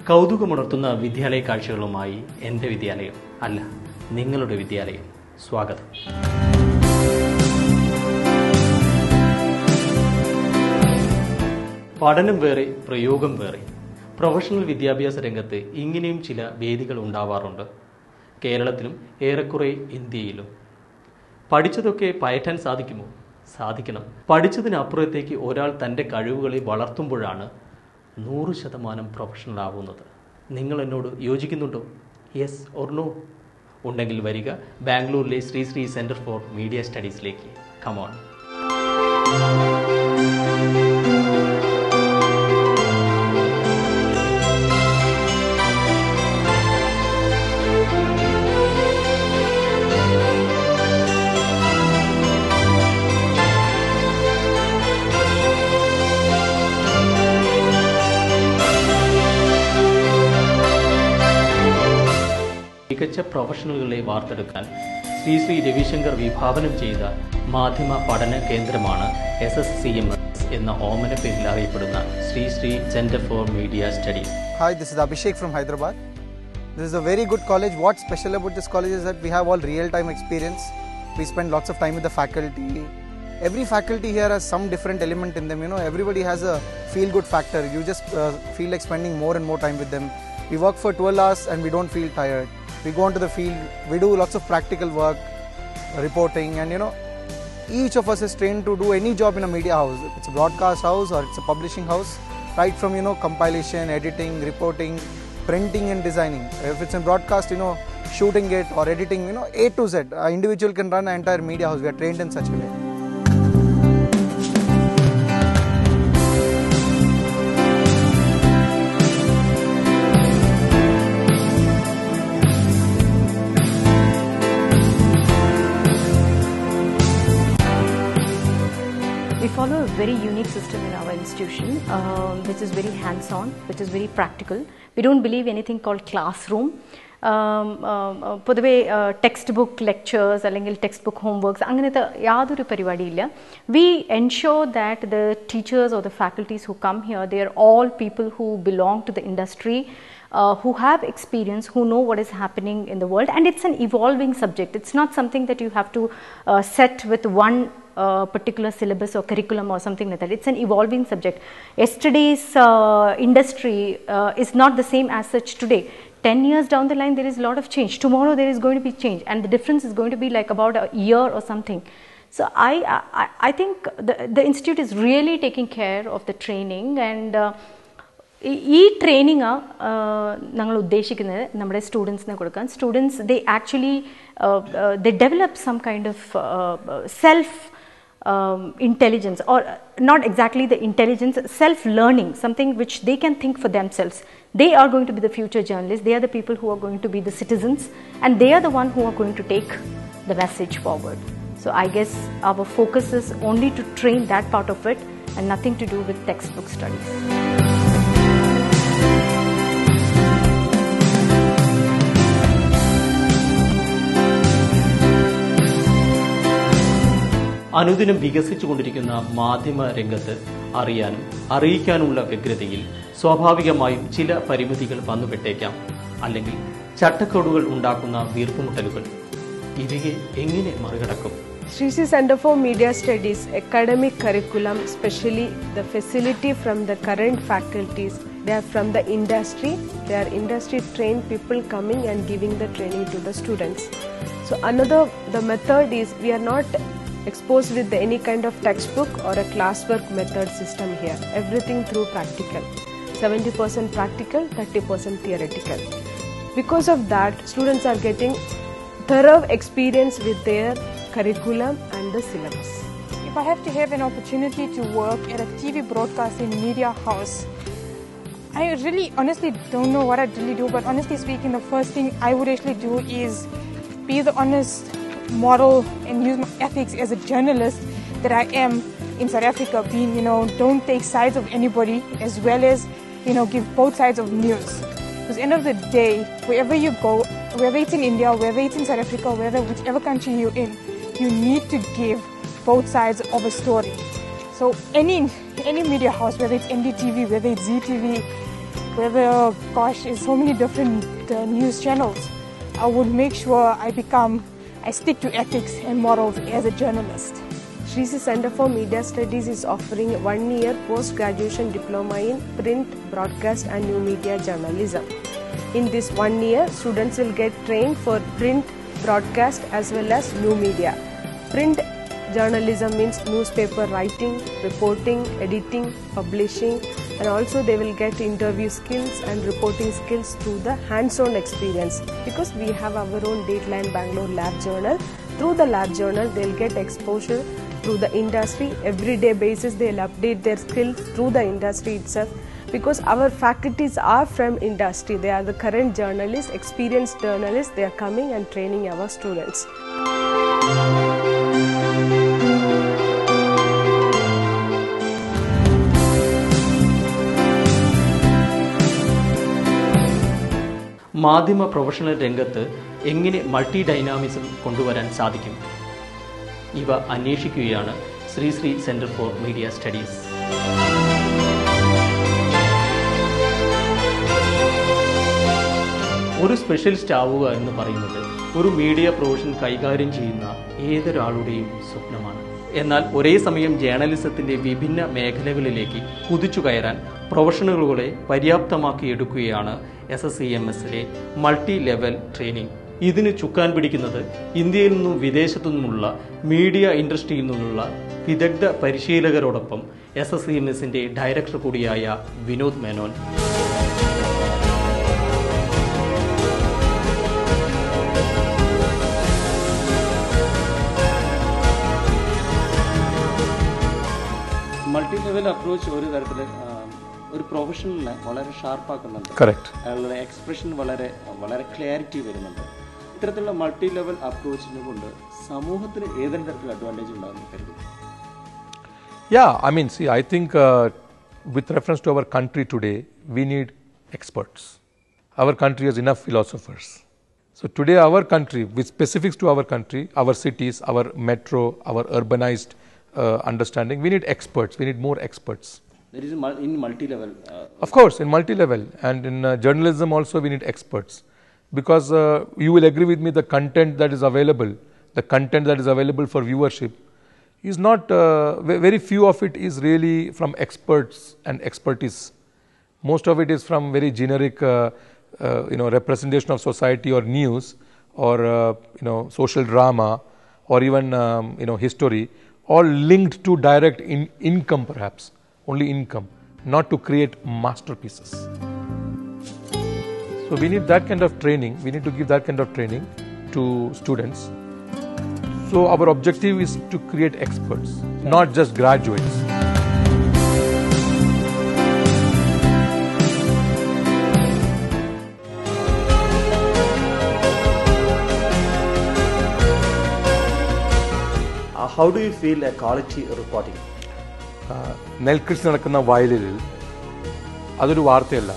കൗതുകമുണർത്തുന്ന വിദ്യാലയ കാഴ്ചകളുമായി എൻ്റെ വിദ്യാലയം അല്ല, നിങ്ങളുടെ വിദ്യാലയം. സ്വാഗതം. പഠനം വേറെ, പ്രയോഗം വേറെ. പ്രൊഫഷണൽ വിദ്യാഭ്യാസ രംഗത്ത് ഇങ്ങനെയും ചില വേദികൾ ഉണ്ടാവാറുണ്ട്. കേരളത്തിലും ഏറെക്കുറെ ഇന്ത്യയിലും. പഠിച്ചതൊക്കെ പയറ്റാൻ സാധിക്കുമോ? സാധിക്കണം. പഠിച്ചതിനപ്പുറത്തേക്ക് ഒരാൾ തൻ്റെ കഴിവുകളെ വളർത്തുമ്പോഴാണ് 100% പ്രൊഫഷണൽ ആവുന്നത്. നിങ്ങൾ എന്നോട് യോജിക്കുന്നുണ്ടോ? Yes or no? ഉണ്ടെങ്കിൽ വരിക ബാംഗ്ലൂരിലെ ശ്രീ സെൻറ്റർ ഫോർ മീഡിയ സ്റ്റഡീസിലേക്ക്. കമോൺ. മികച്ച പ്രൊഫഷണലുകളെ വാർത്തെടുക്കാൻ ശ്രീ രവിശങ്കർ വിഭാവനം ചെയ്ത മാധ്യമ പഠന കേന്ദ്രമാണ് SSCMS എന്ന ഓമന പേരിൽ അറിയപ്പെടുന്ന Shri centre for media studies. Hi, this is Abhishek from Hyderabad. This is a very good college. What's special about this college is that we have all real-time experience. We spend lots of time with the faculty. Every faculty here has some different element in them. You know, everybody has a feel-good factor. You just feel like spending more and more time with them. We work for 12 hours and we don't feel tired. We go into the field, we do lots of practical work, reporting, and you know, each of us is trained to do any job in a media house. If it's a broadcast house or it's a publishing house, right from, you know, compilation, editing, reporting, printing and designing. If it's in broadcast, you know, shooting it or editing, you know, A to Z. An individual can run an entire media house. We are trained in such a way. We follow a very unique system in our institution, which is very hands-on, which is very practical. We don't believe anything called classroom. പൊതുവെ text book lectures അല്ലെങ്കിൽ text book homeworks അങ്ങനത്തെ യാതൊരു പരിപാടിയില്ല. We ensure that the teachers or the faculties who come here, they are all people who belong to the industry, who have experience, who know what is happening in the world, and it's an evolving subject. It's not something that you have to set with one particular syllabus or curriculum or something like that. It's an evolving subject. Yesterday's industry is not the same as such today. 10 years down the line there is a lot of change. Tomorrow there is going to be change, and the difference is going to be like about a year or something. So I think the institute is really taking care of the training, and ഈ training ഞങ്ങൾ ഉദ്ദേശിക്കുന്നത് നമ്മുടെ സ്റ്റുഡൻസിനെ കൊടുക്കാൻ. Students they actually they develop some kind of self intelligence, or not exactly the intelligence, self-learning, something which they can think for themselves. They are going to be the future journalists. They are the people who are going to be the citizens, and they are the one who are going to take the message forward. So I guess our focus is only to train that part of it and nothing to do with textbook studies. അനുദിനം വികസിച്ചുകൊണ്ടിരിക്കുന്ന മാധ്യമ രംഗത്ത് അറിയാനും അറിയിക്കാനുമുള്ള വ്യഗ്രതയിൽ സ്വാഭാവികമായും ചില പരിമിതികൾ വന്നുപെട്ടേക്കാം, അല്ലെങ്കിൽ ചട്ടക്കൂടുകൾ ഉണ്ടാക്കുന്ന വീർപ്പുമുട്ടലുകൾ. ഇവയെ എങ്ങനെ മറികടക്കും? Sri Center for Media Studies academic curriculum, especially the facility from the current faculties, they are from the industry. They are industry trained people coming and giving the training to the students. So the method is, we are not exposed with any kind of textbook or a classwork method system here. Everything through practical. 70% practical, 30% theoretical. Because of that, students are getting thorough experience with their curriculum and the syllabus. If I have to have an opportunity to work at a TV broadcasting media house, I really honestly don't know what I'd really do, but honestly speaking, the first thing I would actually do is be the honest, moral, and use my ethics as a journalist that I am in South Africa, being, you know, don't take sides of anybody, as well as, you know, give both sides of news. Because at the end of the day, wherever you go, whether it's in India, whether it's in South Africa, whichever country you're in, you need to give both sides of a story. So any media house, whether it's NDTV, whether it's ZTV, where there, is so many different news channels. I would make sure I stick to ethics and morals as a journalist. Sri Sri Center for Media Studies is offering a 1-year post-graduation diploma in print, broadcast and new media journalism. In this 1 year, students will get trained for print, broadcast as well as new media. Print journalism means newspaper writing, reporting, editing, publishing, and also they will get interview skills and reporting skills through the hands-on experience, because we have our own Dateline Bangalore lab journal. Through the lab journal, they'll get exposure through the industry. Everyday basis, they'll update their skills through the industry itself, because our faculties are from industry. They are the current journalists, experienced journalists. They are coming and training our students. മാധ്യമ professional രംഗത്ത് എങ്ങനെ multi dynamism കൊണ്ടുവരാൻ സാധിക്കും? ഇവ അന്വേഷിക്കുകയാണ് Shri Shri centre for media studies. ഒരു specialist ആവുക എന്ന് പറയുന്നത് ഒരു മീഡിയ പ്രൊഫഷൻ കൈകാര്യം ചെയ്യുന്ന ഏതൊരാളുടെയും സ്വപ്നമാണ്. എന്നാൽ ഒരേ സമയം ജേർണലിസത്തിൻ്റെ വിഭിന്ന മേഖലകളിലേക്ക് കുതിച്ചു കയറാൻ പ്രൊഫഷണലുകളെ പര്യാപ്തമാക്കിയെടുക്കുകയാണ് SSCMSലെ മൾട്ടി ലെവൽ ട്രെയിനിങ്. ഇതിന് ചുക്കാൻ പിടിക്കുന്നത് ഇന്ത്യയിൽ നിന്നും വിദേശത്തു നിന്നുമുള്ള മീഡിയ ഇൻഡസ്ട്രിയിൽ നിന്നുള്ള വിദഗ്ധ പരിശീലകരോടൊപ്പം SSCMSന്റെ ഡയറക്ടർ കൂടിയായ Vinod Menon. Multi level approach ഒരു തരത്തിൽ ഒരു പ്രൊഫഷണലിനെ വളരെ ഷാർപ്പാക്കുന്നുണ്ട്. കറക്റ്റ്. അയാളുടെ എക്സ്പ്രഷൻ വളരെ വളരെ ക്ലാരിറ്റി വരുന്നുണ്ട്. ഇത്തരത്തിലുള്ള മൾട്ടി ലെവൽ അപ്രോച്ചിനെ കൊണ്ട് സമൂഹത്തിന് ഏതെങ്കിലും തരത്തിലുള്ള അഡ്വാൻറ്റേജ് ഉണ്ടാകുന്നു കരുതുന്നു? Yeah, I mean, see, I think with reference to our country today, we need experts. Our country has enough philosophers. So today our country, with specifics to our country, our cities, our metro, our urbanized understanding, we need experts. We need more experts. There is in multi-level. Of course, in multi-level, and in journalism also we need experts, because you will agree with me, the content that is available for viewership is not very few of it is really from experts and expertise. Most of it is from very generic representation of society or news or social drama or even history, all linked to direct income, perhaps only income, not to create masterpieces. So we need that kind of training. We need to give that kind of training to students. So our objective is to create experts, not just graduates. How do you feel a quality reporting? നെൽകൃഷി നടക്കുന്ന വയലിൽ അതൊരു വാർത്തയല്ല.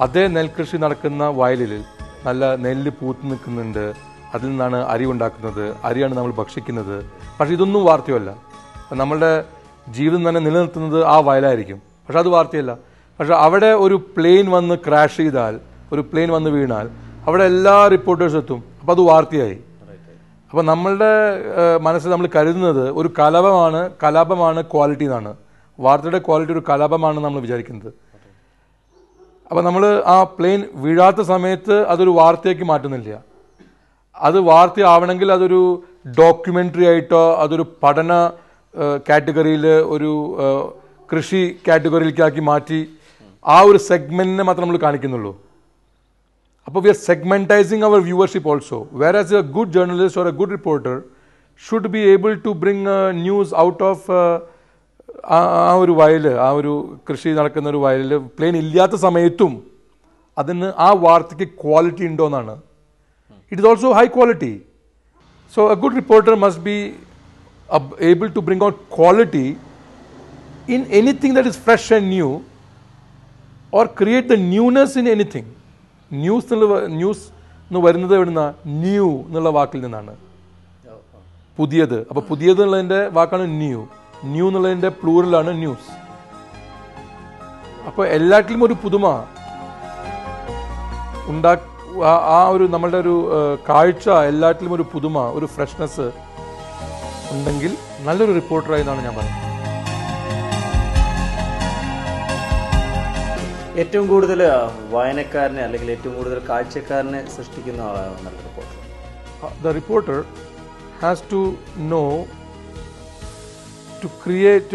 അതേ നെൽകൃഷി നടക്കുന്ന വയലിൽ നല്ല നെല്ല് പൂത്ത് നിൽക്കുന്നുണ്ട്, അതിൽ നിന്നാണ് അരി ഉണ്ടാക്കുന്നത്, അരിയാണ് നമ്മൾ ഭക്ഷിക്കുന്നത്. പക്ഷെ ഇതൊന്നും വാർത്തയല്ല. നമ്മളുടെ ജീവിതം തന്നെ നിലനിർത്തുന്നത് ആ വയലായിരിക്കും, പക്ഷെ അത് വാർത്തയല്ല. പക്ഷെ അവിടെ ഒരു പ്ലെയിൻ വന്ന് ക്രാഷ് ചെയ്താൽ, ഒരു പ്ലെയിൻ വന്ന് വീണാൽ അവിടെ എല്ലാ റിപ്പോർട്ടേഴ്സും എത്തും, അപ്പോൾ അത് വാർത്തയായി. അപ്പോൾ നമ്മളുടെ മനസ്സിൽ നമ്മൾ കരുതുന്നത് ഒരു കലാപമാണ് ക്വാളിറ്റി എന്നാണ്. വാർത്തയുടെ ക്വാളിറ്റി ഒരു കലാപമാണെന്ന് നമ്മൾ വിചാരിക്കുന്നത്. അപ്പോൾ നമ്മൾ ആ പ്ലെയിൻ വീഴാത്ത സമയത്ത് അതൊരു വാർത്തയാക്കി മാറ്റുന്നില്ല. അത് വാർത്തയാവണമെങ്കിൽ അതൊരു ഡോക്യുമെൻ്ററി ആയിട്ടോ അതൊരു പഠന കാറ്റഗറിയിൽ ഒരു കൃഷി കാറ്റഗറിയിലേക്കാക്കി മാറ്റി ആ ഒരു സെഗ്മെൻറ്റിനെ മാത്രം നമ്മൾ കാണിക്കുന്നുള്ളൂ. അപ്പോൾ we are segmentizing our viewership also, whereas a good journalist or a good reporter should be able to bring news out of ആ ഒരു വയൽ, ആ ഒരു കൃഷി നടക്കുന്ന ഒരു വയലിൽ പ്ലെയിൻ ഇല്ലാത്ത സമയത്തും അതിന് ആ വാർത്തയ്ക്ക് ക്വാളിറ്റി ഉണ്ടോ എന്നാണ്. It is also high quality. So A good reporter must be able to bring out quality in anything that is fresh and new, or create the newness in anything. News എന്ന് വരുന്നത് എവിടുന്ന? New എന്നുള്ള വാക്കിൽ നിന്നാണ്. പുതിയത്. അപ്പോൾ പുതിയത് എന്നുള്ളതിൻ്റെ വാക്കാണ് ന്യൂ. ന്യൂ എന്നുള്ളതിൻ്റെ പ്ലൂറലാണ് ന്യൂസ്. അപ്പോൾ എല്ലാറ്റിലും ഒരു പുതുമ ആ ഒരു നമ്മളുടെ ഒരു കാഴ്ച, എല്ലാറ്റിലും ഒരു പുതുമ, ഒരു ഫ്രഷ്നെസ് ഉണ്ടെങ്കിൽ നല്ലൊരു റിപ്പോർട്ടറായി എന്നാണ് ഞാൻ പറയുന്നത്. ഏറ്റവും കൂടുതൽ വായനക്കാരനെ അല്ലെങ്കിൽ ഏറ്റവും കൂടുതൽ കാഴ്ചക്കാരനെ സൃഷ്ടിക്കുന്ന ആളാണ് നല്ല reporter. The reporter has to know to create,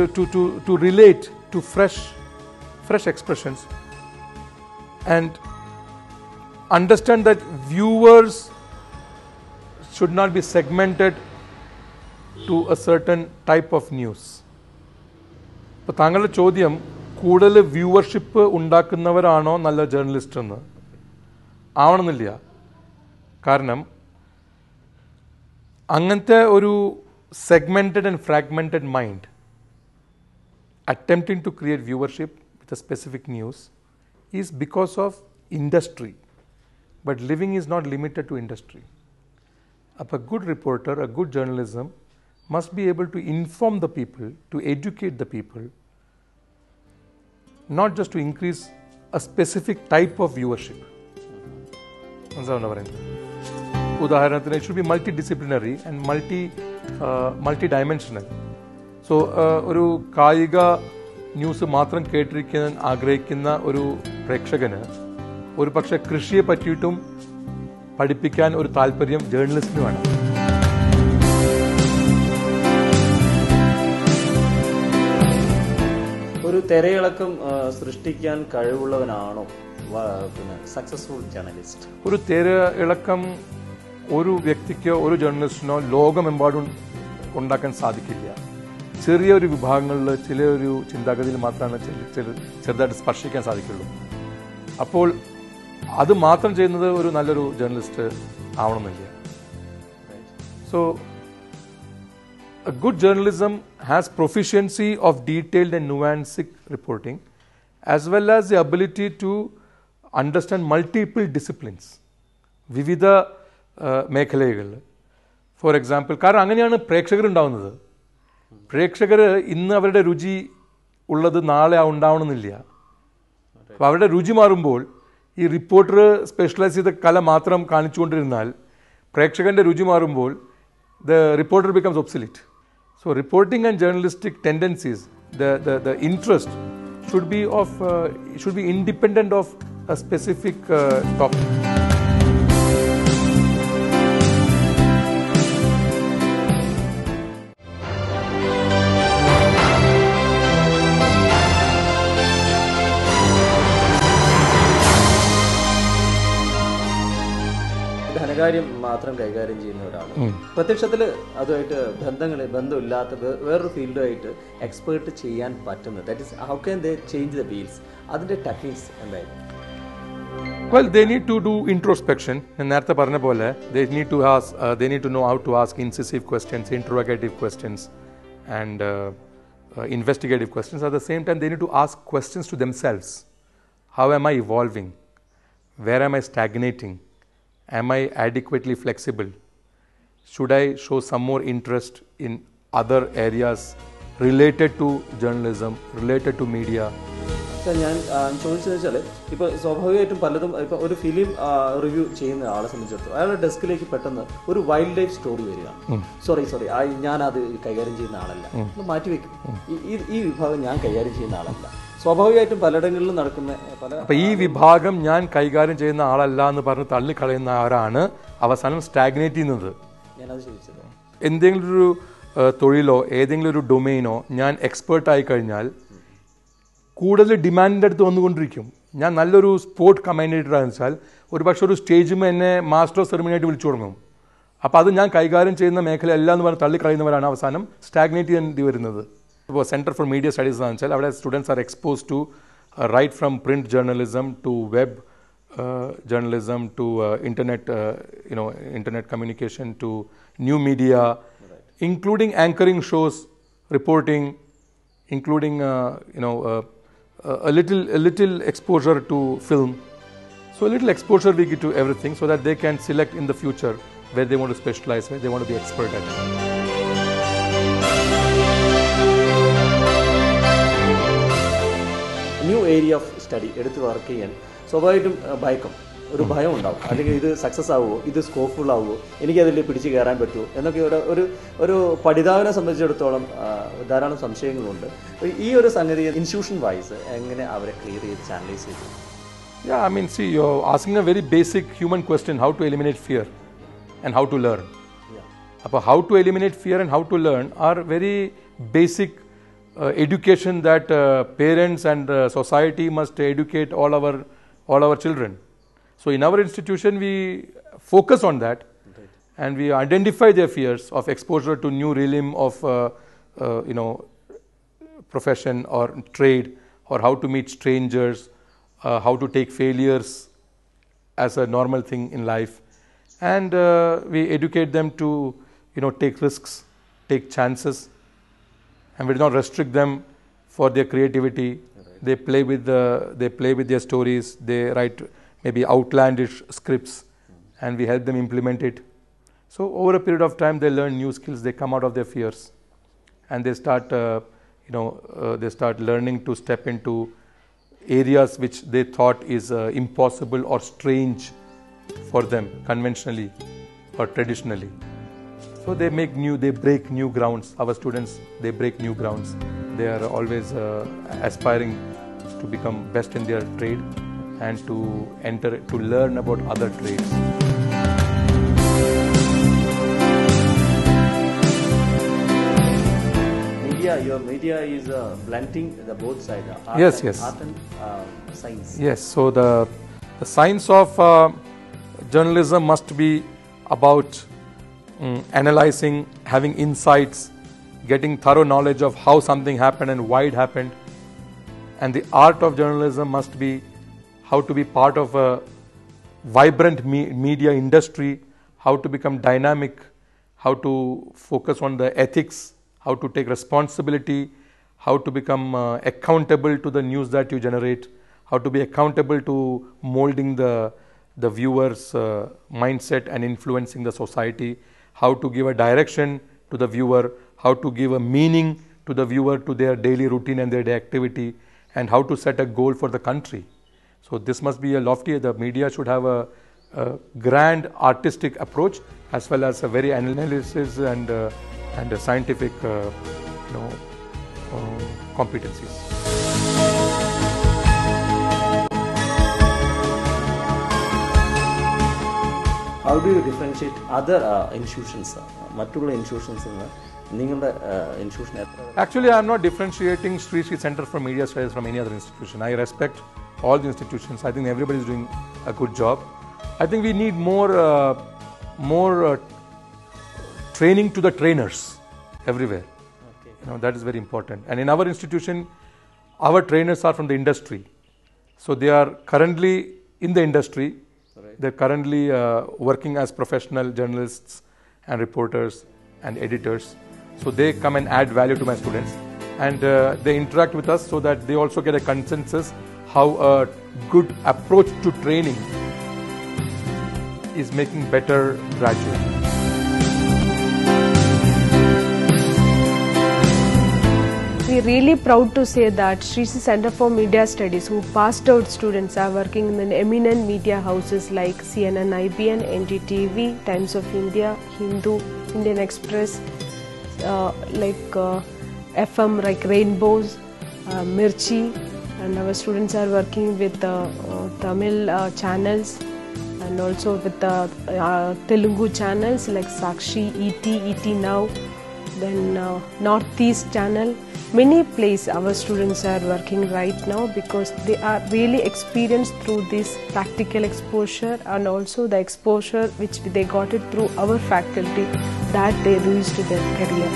to relate to fresh expressions and understand that viewers should not be segmented to a certain type of news. ഇപ്പോൾ താങ്കളുടെ ചോദ്യം കൂടുതൽ വ്യൂവർഷിപ്പ് ഉണ്ടാക്കുന്നവരാണോ നല്ല ജേർണലിസ്റ്റ് എന്ന് ആവണമെന്നില്ല. കാരണം അങ്ങനത്തെ ഒരു segmented and fragmented mind attempting to create viewership with a specific news is because of industry, but living is not limited to industry. A good reporter, a good journalism must be able to inform the people, to educate the people, not just to increase a specific type of viewership. ഉദാഹരണത്തിന് it should be multidisciplinary and multi-dimensional. So ഒരു കായിക news മാത്രം കേട്ടിരിക്കാൻ ആഗ്രഹിക്കുന്ന ഒരു പ്രേക്ഷകന് ഒരു പക്ഷേ കൃഷിയെ പറ്റിയിട്ടും പഠിപ്പിക്കാൻ ഒരു താല്പര്യം ജേർണലിസ്റ്റിന് വേണം. ഒരു തിരയിളക്കം സൃഷ്ടിക്കാൻ കഴിവുള്ളവനാണോ പിന്നെ സക്സസ്ഫുൾ ജേർണലിസ്റ്റ്? ഒരു തിരയിളക്കം ഒരു വ്യക്തിക്കോ ഒരു ജേർണലിസ്റ്റിനോ ലോകമെമ്പാടും ഉണ്ടാക്കാൻ സാധിക്കില്ല. ചെറിയൊരു വിഭാഗങ്ങളിൽ ചിലൊരു ചിന്താഗതിയിൽ മാത്രമാണ് ചെറുതായിട്ട് സ്പർശിക്കാൻ സാധിക്കുള്ളൂ. അപ്പോൾ അത് മാത്രം ചെയ്യുന്നത് ഒരു നല്ലൊരു ജേർണലിസ്റ്റ് ആവണമെന്നില്ല. So a good journalism has proficiency of detailed and nuanced reporting as well as the ability to understand multiple disciplines, വിവിധ മേഖലകളിൽ. ഫോർ എക്സാമ്പിൾ, കാരണം അങ്ങനെയാണ് പ്രേക്ഷകരുണ്ടാവുന്നത്. പ്രേക്ഷകർ ഇന്ന് അവരുടെ രുചി ഉള്ളത് നാളെ ഉണ്ടാവണമെന്നില്ല. അപ്പോൾ അവരുടെ രുചി മാറുമ്പോൾ ഈ റിപ്പോർട്ടർ സ്പെഷ്യലൈസ് ചെയ്ത കല മാത്രം കാണിച്ചുകൊണ്ടിരുന്നാൽ പ്രേക്ഷകൻ്റെ രുചി മാറുമ്പോൾ the reporter becomes obsolete. So reporting and journalistic tendencies, the interest should be independent of a specific topic. ധനകാര്യം മാത്രം കൈകാര്യം ചെയ്യുന്ന ഒരാള് പ്രത്യക്ഷത്തിൽ അതുമായിട്ട് ബന്ധമില്ലാത്ത വേറൊരു ഫീൽഡുമായിട്ട് എക്സ്പേർട്ട് ചെയ്യാൻ പറ്റുന്നത്, that is how can they change the wheels, അതിന്റെ ടെക്നിക്സ് എന്തായിരുന്നു? Well, they need to do introspection. നേരത്തെ പറഞ്ഞ പോലെ they need to know how to ask incisive questions, interrogative questions and investigative questions. At the same time, they need to ask questions to themselves. How am I evolving? Where am I stagnating? Am I adequately flexible? Should I show some more interest in other areas related to journalism, related to media? ഞാൻ ചോദിച്ചതെന്ന് വെച്ചാൽ ഇപ്പോൾ സ്വാഭാവികമായിട്ടും പലതും ഇപ്പോൾ ഒരു film review ചെയ്യുന്ന ആളെ സംബന്ധിച്ചിടത്തോളം അയാളുടെ ഡെസ്കിലേക്ക് പെട്ടെന്ന് ഒരു വൈൽഡ് ലൈഫ് സ്റ്റോറി വരികയാണ്. സോറി ഞാനത് കൈകാര്യം ചെയ്യുന്ന ആളല്ല, മാറ്റിവെക്കും. ഈ വിഭാഗം ഞാൻ കൈകാര്യം ചെയ്യുന്ന ആളല്ല. സ്വാഭാവികമായിട്ടും പലയിടങ്ങളിലും നടക്കുന്ന അപ്പോൾ ഈ വിഭാഗം ഞാൻ കൈകാര്യം ചെയ്യുന്ന ആളല്ല എന്ന് പറഞ്ഞ് തള്ളിക്കളയുന്നവരാണ് അവസാനം സ്റ്റാഗ്നേറ്റ് ചെയ്യുന്നത്. ഞാനത് ചോദിച്ചത്, എന്തെങ്കിലും ഒരു തൊഴിലോ ഏതെങ്കിലും ഒരു ഡൊമെയിനോ ഞാൻ എക്സ്പേർട്ടായി കഴിഞ്ഞാൽ കൂടുതൽ ഡിമാൻഡിൻ്റെ അടുത്ത് വന്നുകൊണ്ടിരിക്കും. ഞാൻ നല്ലൊരു സ്പോർട്ട് കമാൻഡേറ്ററാണെന്ന് വെച്ചാൽ ഒരു പക്ഷേ ഒരു സ്റ്റേജിൽ എന്നെ മാസ്റ്റർ ഓഫ് സെറിമണി ആയിട്ട് വിളിച്ചു തുടങ്ങും. അപ്പോൾ അത് ഞാൻ കൈകാര്യം ചെയ്യുന്ന മേഖല അല്ല എന്ന് പറഞ്ഞ് തള്ളിക്കളയുന്നവരാണ് അവസാനം സ്റ്റാഗ്നേറ്റ് ചെയ്യേണ്ടി വരുന്നത്. ഇപ്പോൾ സെൻറ്റർ ഫോർ മീഡിയ സ്റ്റഡീസ് എന്ന് വെച്ചാൽ അവിടെ students are expose to right from print journalism to web journalism to internet communication to new media, including anchoring shows, reporting, including a little exposure to film. So a little exposure we give to everything so that they can select in the future where they want to specialize, where they want to be expert at. New area of study എടുത്ത് work ചെയ്യാൻ സ്വാഭാവികമായിട്ടും ഒരു ഭയം ഉണ്ടാവും. അല്ലെങ്കിൽ ഇത് success ആവുമോ, ഇത് സ്കോപ്പ്ഫുൾ ആവുമോ, എനിക്കതിൽ പിടിച്ച് കയറാൻ പറ്റുമോ എന്നൊക്കെ ഒരു പഠിതാവിനെ സംബന്ധിച്ചിടത്തോളം ധാരാളം സംശയങ്ങളുണ്ട്. ഈ ഒരു സംഗതി ഇൻസ്റ്റിറ്റ്യൂഷൻ വൈസ് എങ്ങനെ അവരെ ക്ലിയർ ചെയ്ത് ചാനലൈസ് ചെയ്തു? Yeah, I mean, see, you're asking a very basic human question, how to eliminate fear and how to learn. But how to eliminate fear and how to learn are very basic education that parents and society must educate all our children. So in our institution we focus on that, and we identify their fears of exposure to new realm of profession or trade, or how to meet strangers, how to take failures as a normal thing in life, and we educate them to take risks, take chances, and we do not restrict them for their creativity. They play with their stories. They write maybe outlandish scripts, and we help them implement it. So over a period of time they learn new skills, they come out of their fears, and they start learning to step into areas which they thought is impossible or strange for them conventionally or traditionally. So they break new grounds. Our students, they break new grounds. They are always aspiring to become best in their trade and to learn about other trades. Your media is blending the both sides, art and science. Yes, so the science of journalism must be about analyzing, having insights, getting thorough knowledge of how something happened and why it happened. And the art of journalism must be how to be part of a vibrant media industry, how to become dynamic, how to focus on the ethics, how to take responsibility, how to become accountable to the news that you generate, how to be accountable to molding the viewer's mindset and influencing the society, how to give a direction to the viewer, how to give a meaning to the viewer to their daily routine and their day activity, and how to set a goal for the country. So this must be a lofty, the media should have a grand artistic approach as well as a very analysis and a scientific competencies. How do you differentiate other institutions, മറ്റുള്ള institutions നിങ്ങളുടെ institution? Actually, I am not differentiating Sri Sri Center for Media Studies from any other institution. I respect all the institutions. I think everybody is doing a good job. I think we need more training to the trainers everywhere. Okay. That is very important. And in our institution, our trainers are from the industry. So they are currently in the industry. Right. They're currently working as professional journalists and reporters and editors. So they come and add value to my students. And they interact with us so that they also get a consensus how a good approach to training is making better graduates. We are really proud to say that Sri Sri Center for Media Studies, who passed out students, are working in eminent media houses like CNN, IBN, NDTV, Times of India, Hindu, Indian Express, FM like Rainbows, Mirchi, and our students are working with Tamil channels and also with Telugu channels like Sakshi, ET Now, then Northeast channel. Many places our students are working right now because they are really experienced through this practical exposure and also the exposure which they got it through our faculty that they reached their career.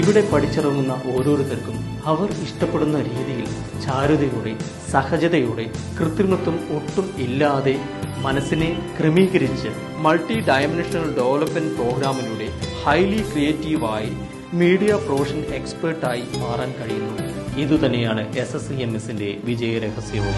ഇവിടെ പഠിച്ചിറങ്ങുന്ന ഓരോരുത്തർക്കും അവർ ഇഷ്ടപ്പെടുന്ന രീതിയിൽ ചാരുതയോടെ, സഹജതയോടെ, കൃത്രിമത്വം ഒട്ടും ഇല്ലാതെ മനസ്സിനെ ക്രമീകരിച്ച് മൾട്ടി ഡയമെൻഷണൽ ഡെവലപ്മെന്റ് പ്രോഗ്രാമിലൂടെ ഹൈലി ക്രിയേറ്റീവായി മീഡിയ പ്രൊഫഷൻ എക്സ്പേർട്ടായി മാറാൻ കഴിയുന്നു. ഇതുതന്നെയാണ് SSCMSന്റെ വിജയ രഹസ്യവും.